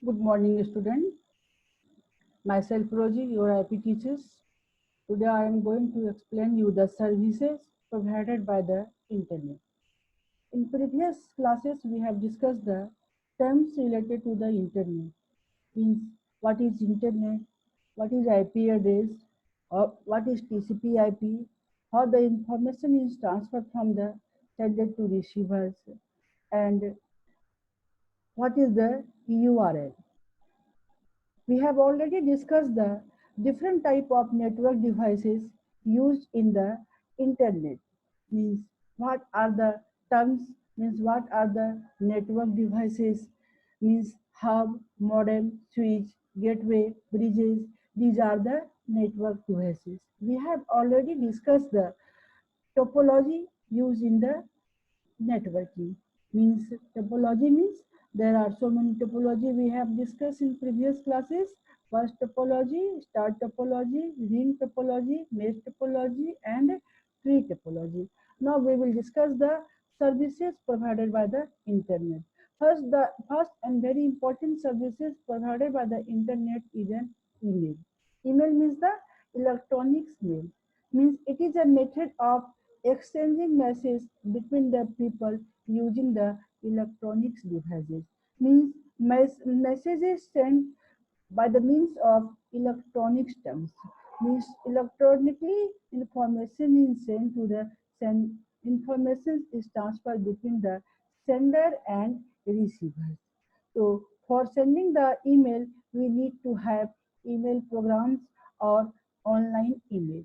Good morning, student. Myself Roji, your IP teachers. Today I am going to explain you the services provided by the internet. In previous classes, we have discussed the terms related to the internet. Means what is internet, what is IP address, or what is TCP/IP, how the information is transferred from the sender to receivers, and what is the URL. We have already discussed the different type of network devices used in the internet. Means what are the terms, means what are the network devices, means hub, modem, switch, gateway, bridges. These are the network devices. We have already discussed the topology used in the networking. Means topology means there are so many topology we have discussed in previous classes. First topology, star topology, ring topology, mesh topology, and tree topology. Now we will discuss the services provided by the internet. First and very important services provided by the internet is an email. Email means the electronics mail. Means it is a method of exchanging messages between the people using the electronics devices. Means messages sent by the means of electronic stamps. Means electronically information is sent to the send information is transferred between the sender and receiver. So for sending the email, we need to have email programs or online email.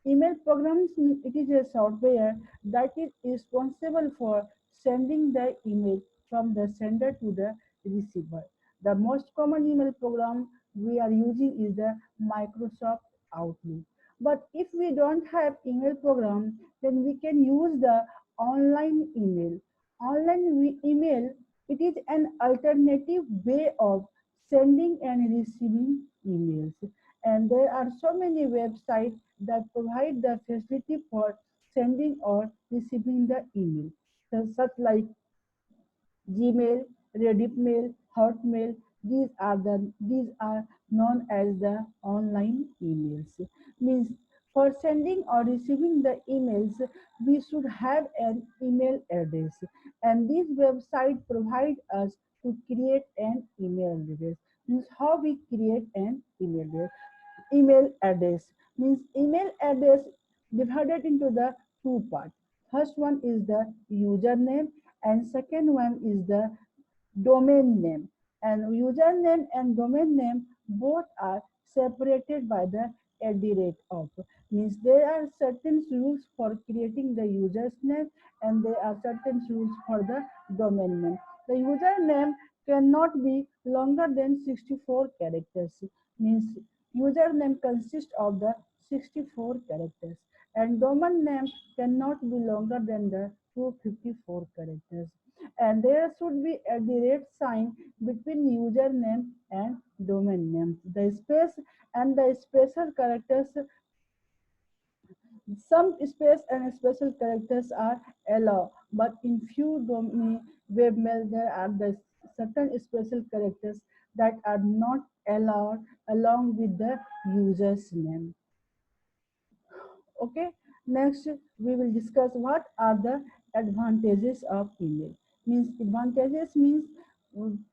Email programs, it is a software that is responsible for sending the email from the sender to the receiver. The most common email program we are using is the Microsoft Outlook. But if we don't have email program, then we can use the online email. Email, it is an alternative way of sending and receiving emails. And there are so many websites that provide the facility for sending or receiving the email, such like Gmail, Reddit Hotmail. These are known as the online emails. Means for sending or receiving the emails, we should have an email address, and these websites provide us to create an email address. Means how we create an email address. Email address means email address divided into the two parts. First one is the username and second one is the domain name. And username and domain name both are separated by the at the rate of. Means there are certain rules for creating the user's name and there are certain rules for the domain name. The username cannot be longer than 64 characters. Means username consists of the 64 characters and domain name cannot be longer than the 254 characters, and there should be a direct sign between username and domain name. The space and the special characters, some space and special characters are allowed, but in few webmail there are the certain special characters that are not allowed along with the user's name. Okay, next we will discuss what are the advantages of email. Means advantages means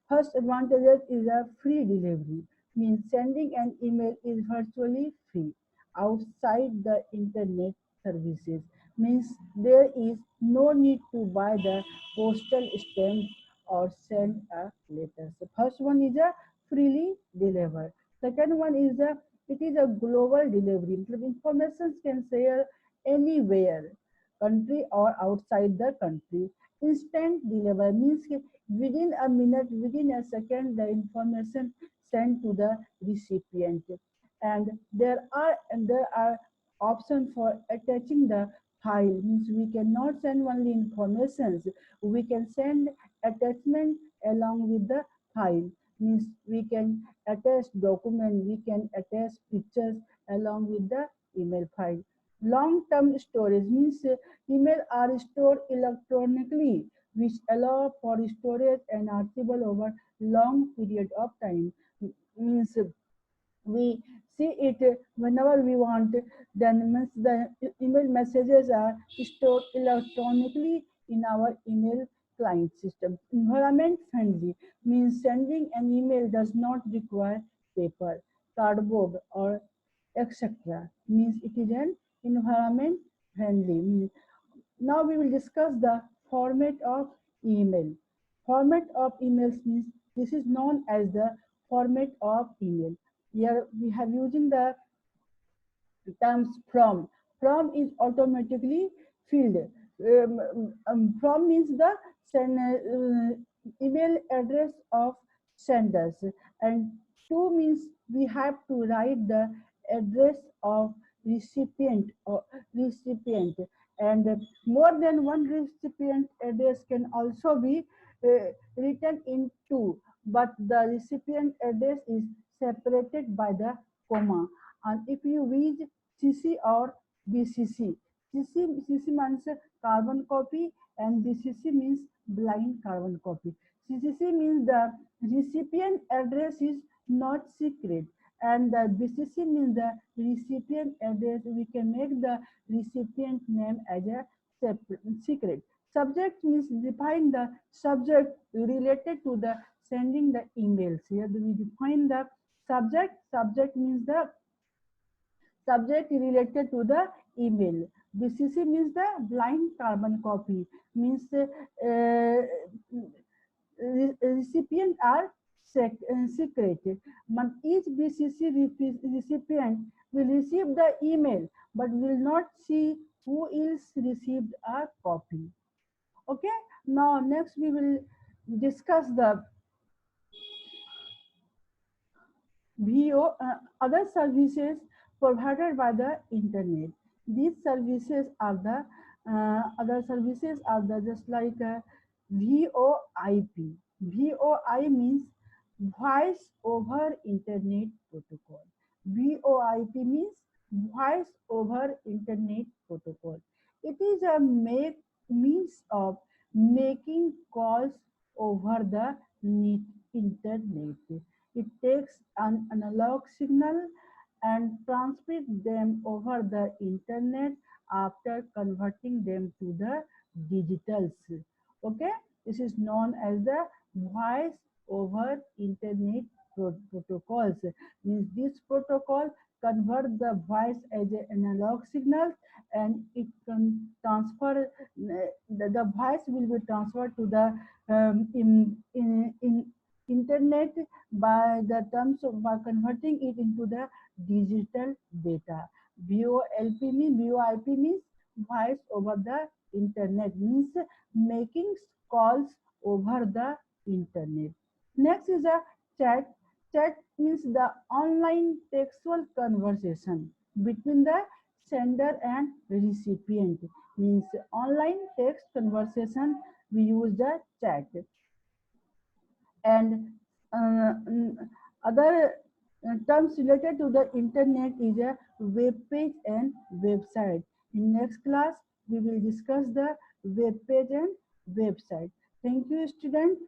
first advantages is a free delivery. Means sending an email is virtually free outside the internet services. Means there is no need to buy the postal stamp or send a letter. So first one is a freely delivered. Second one is a it is a global delivery. Information can share anywhere, country or outside the country. Instant delivery means within a minute, within a second, the information sent to the recipient. And there are options for attaching the file. Means we cannot send only informations. We can send attachment along with the file. Means we can attach document, we can attach pictures along with the email file. Long term storage means email are stored electronically which allow for storage and archival over long period of time. Means we see it whenever we want, then means the email messages are stored electronically in our email client system. Environment friendly means sending an email does not require paper, cardboard, or etc. Means it is an environment friendly. Now we will discuss the format of email. Format of emails means this is known as the format of email. Here we have using the terms from. From is automatically filled. From means the email address of senders, and to means we have to write the address of recipient, and more than one recipient address can also be written in two, but the recipient address is separated by the comma. And if you read CC or BCC, CC means carbon copy and BCC means blind carbon copy. CCC means the recipient address is not secret, and the BCC means the recipient address. We can make the recipient name as a secret. Subject means define the subject related to the sending the emails. Here we define the subject. Subject means the subject related to the email. BCC means the blind carbon copy, means recipient are secreted. Each BCC recipient will receive the email but will not see who else received a copy. Okay, now next we will discuss the VO, other services provided by the internet. These services are the other services are the just like VoIP. VoI means Voice over Internet Protocol. VoIP means Voice over Internet Protocol. It is a means of making calls over the internet. It takes an analog signal and transmits them over the internet after converting them to the digitals. Okay, this is known as the voice over internet protocols. Means this protocol convert the voice as an analog signal, and it can transfer the voice will be transferred to the in internet by the terms of by converting it into the digital data. VoIP means voice over the internet, means making calls over the internet. Next is a chat. Chat means the online textual conversation between the sender and recipient. Means online text conversation, we use the chat. And other terms related to the internet is a web page and website. In next class, we will discuss the web page and website. Thank you, students.